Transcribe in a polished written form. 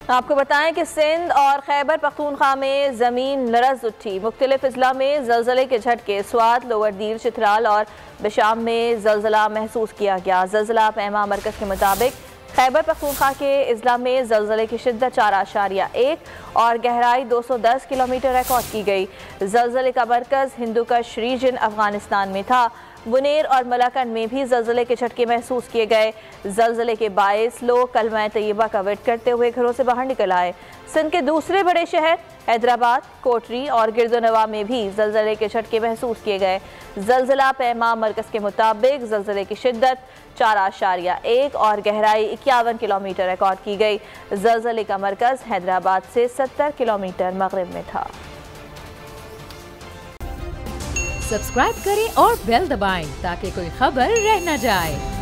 आपको बताएं कि सिंध और खैबर पख्तूनख्वा में ज़मीन लरज़ उठी। मुख्तलिफ अजला में ज़लज़ले के झटके स्वात, लोअर दीर, चित्राल और बिशाम में ज़लज़ला महसूस किया गया। ज़लज़ला पैमा मरकज़ के मुताबिक खैबर पख्तूनख्वा के अजला में ज़लज़ले की शिद्दत 4.1 और गहराई 210 किलोमीटर रिकॉर्ड की गई। ज़लज़ले का मरकज़ हिंदुकश रीजन अफगानिस्तान में था। बुनेर और मलाकंड में भी ज़लज़ले के झटके महसूस किए गए। ज़लज़ले के बायस लोग कलमा तैयबा का विर्द करते हुए घरों से बाहर निकल आए। सिंध के दूसरे बड़े शहर हैदराबाद, कोटरी और गिरदोनवा में भी ज़लज़ले के झटके महसूस किए गए। ज़लज़ला पैमा मरकज़ के मुताबिक ज़लज़ले की शिद्दत 4.1 और गहराई 51 किलोमीटर रिकॉर्ड की गई। ज़लज़ले का मरकज़ हैदराबाद से 70 किलोमीटर मगरिब में था। सब्सक्राइब करें और बेल दबाएं ताकि कोई खबर रह न जाए।